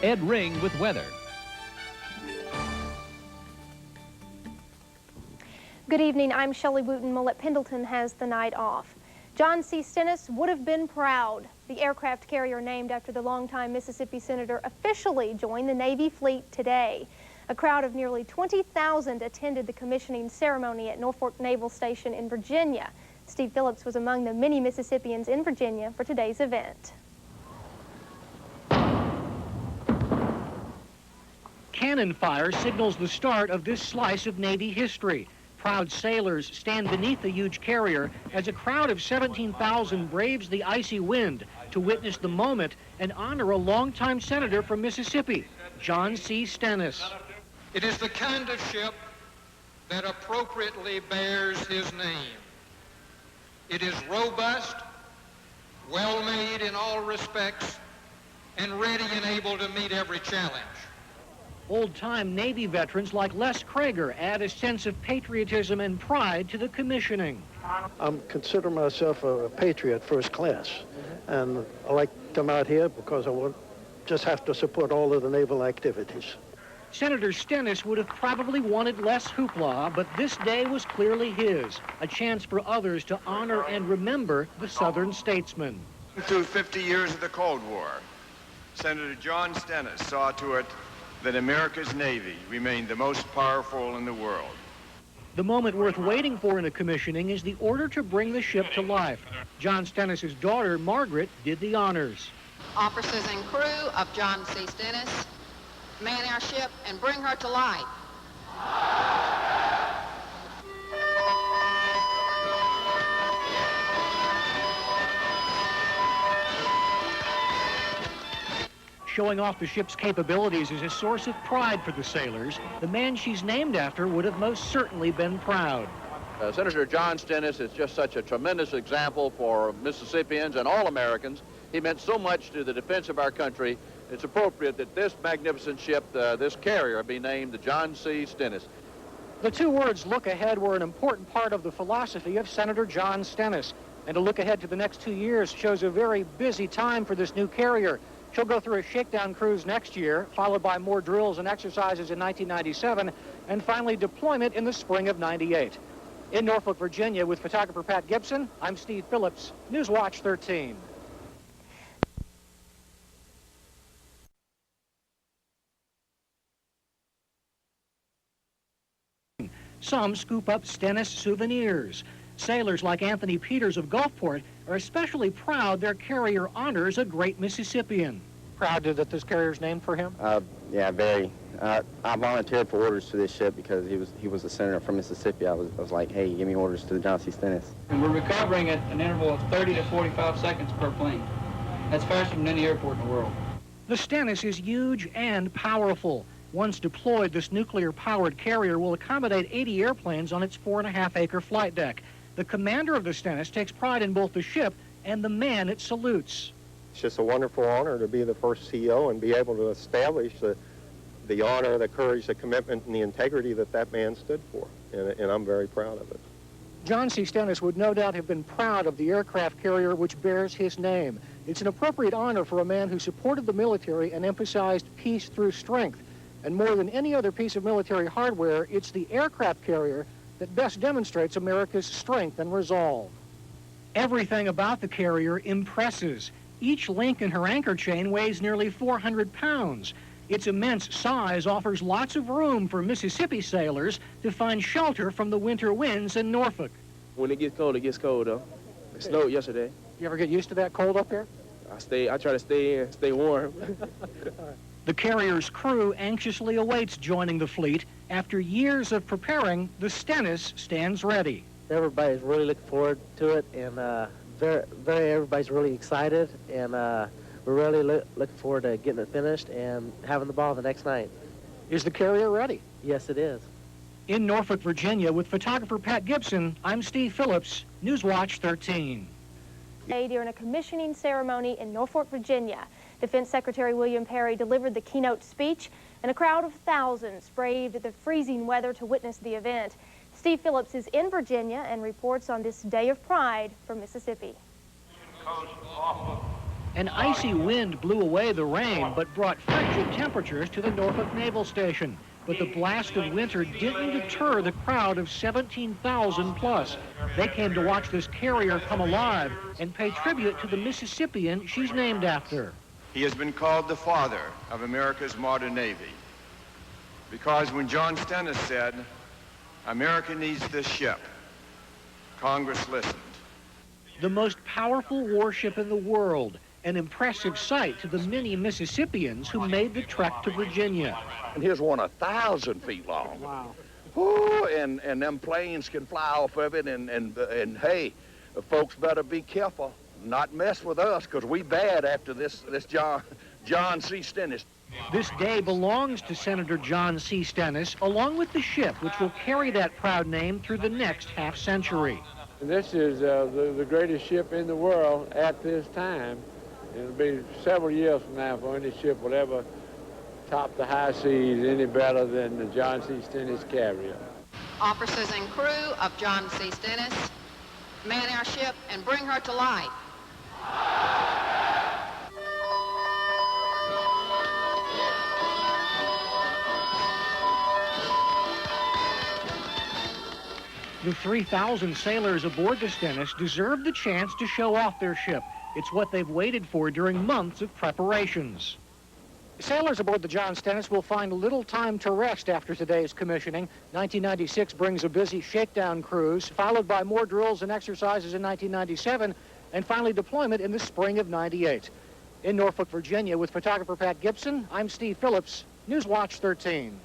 Ed Ring with weather. Good evening, I'm Shelley Wooten. Mullet Pendleton has the night off. John C. Stennis would have been proud. The aircraft carrier named after the longtime Mississippi senator officially joined the Navy fleet today. A crowd of nearly 20,000 attended the commissioning ceremony at Norfolk Naval Station in Virginia. Steve Phillips was among the many Mississippians in Virginia for today's event. Cannon fire signals the start of this slice of Navy history. Proud sailors stand beneath the huge carrier as a crowd of 17,000 braves the icy wind to witness the moment and honor a longtime senator from Mississippi, John C. Stennis. It is the kind of ship that appropriately bears his name. It is robust, well-made in all respects, and ready and able to meet every challenge. Old-time Navy veterans like Les Krager add a sense of patriotism and pride to the commissioning. I consider myself a patriot first class, and I like to come out here because I just have to support all of the naval activities. Senator Stennis would have probably wanted less hoopla, but this day was clearly his, a chance for others to honor and remember the Southern statesman. Through 50 years of the Cold War, Senator John Stennis saw to it that America's Navy remained the most powerful in the world. The moment worth waiting for in a commissioning is the order to bring the ship to life. John Stennis' daughter, Margaret, did the honors. Officers and crew of John C. Stennis, man our ship and bring her to life. Showing off the ship's capabilities is a source of pride for the sailors. The man she's named after would have most certainly been proud. Senator John Stennis is just such a tremendous example for Mississippians and all Americans. He meant so much to the defense of our country. It's appropriate that this magnificent ship, this carrier, be named the John C. Stennis. The two words "look ahead" were an important part of the philosophy of Senator John Stennis. And to look ahead to the next 2 years shows a very busy time for this new carrier. She'll go through a shakedown cruise next year, followed by more drills and exercises in 1997, and finally deployment in the spring of '98. In Norfolk, Virginia, with photographer Pat Gibson, I'm Steve Phillips, Newswatch 13. Some scoop up Stennis souvenirs. Sailors like Anthony Peters of Gulfport are especially proud their carrier honors a great Mississippian. Proud that this carrier is named for him? Yeah, very. I volunteered for orders to this ship because he was a senator from Mississippi. I was like, hey, give me orders to the John C. Stennis. And we're recovering at an interval of 30 to 45 seconds per plane. That's faster than any airport in the world. The Stennis is huge and powerful. Once deployed, this nuclear-powered carrier will accommodate 80 airplanes on its 4.5-acre flight deck. The commander of the Stennis takes pride in both the ship and the man it salutes. It's just a wonderful honor to be the first CEO and be able to establish the honor, the courage, the commitment, and the integrity that man stood for. And I'm very proud of it. John C. Stennis would no doubt have been proud of the aircraft carrier which bears his name. It's an appropriate honor for a man who supported the military and emphasized peace through strength. And more than any other piece of military hardware, it's the aircraft carrier that best demonstrates America's strength and resolve. Everything about the carrier impresses. Each link in her anchor chain weighs nearly 400 pounds. Its immense size offers lots of room for Mississippi sailors to find shelter from the winter winds in Norfolk. When it gets cold, though. It snowed yesterday. You ever get used to that cold up here? I try to stay in, stay warm. The carrier's crew anxiously awaits joining the fleet. After years of preparing, the Stennis stands ready. Everybody's really looking forward to it, and everybody's really excited, and we're really looking forward to getting it finished and having the ball the next night. Is the carrier ready? Yes, it is. In Norfolk, Virginia, with photographer Pat Gibson, I'm Steve Phillips, Newswatch 13. During a commissioning ceremony in Norfolk, Virginia, Defense Secretary William Perry delivered the keynote speech, and a crowd of thousands braved the freezing weather to witness the event. Steve Phillips is in Virginia and reports on this day of pride for Mississippi. Coast off of An icy wind blew away the rain, but brought frigid temperatures to the Norfolk Naval Station. But the blast of winter didn't deter the crowd of 17,000 plus. They came to watch this carrier come alive and pay tribute to the Mississippian she's named after. He has been called the father of America's modern Navy, because when John Stennis said, "America needs this ship," Congress listened. The most powerful warship in the world, an impressive sight to the many Mississippians who made the trek to Virginia. And here's one 1,000 feet long. Wow. Ooh, and them planes can fly off of it, and hey, folks better be careful, not mess with us, because we bad after this John C. Stennis. This day belongs to Senator John C. Stennis, along with the ship, which will carry that proud name through the next half-century. This is the greatest ship in the world at this time. It'll be several years from now before any ship will ever top the high seas any better than the John C. Stennis carrier. Officers and crew of John C. Stennis, man our ship and bring her to light. The 3,000 sailors aboard the Stennis deserve the chance to show off their ship. It's what they've waited for during months of preparations. Sailors aboard the John Stennis will find little time to rest after today's commissioning. 1996 brings a busy shakedown cruise, followed by more drills and exercises in 1997, and finally deployment in the spring of '98. In Norfolk, Virginia, with photographer Pat Gibson, I'm Steve Phillips, Newswatch 13.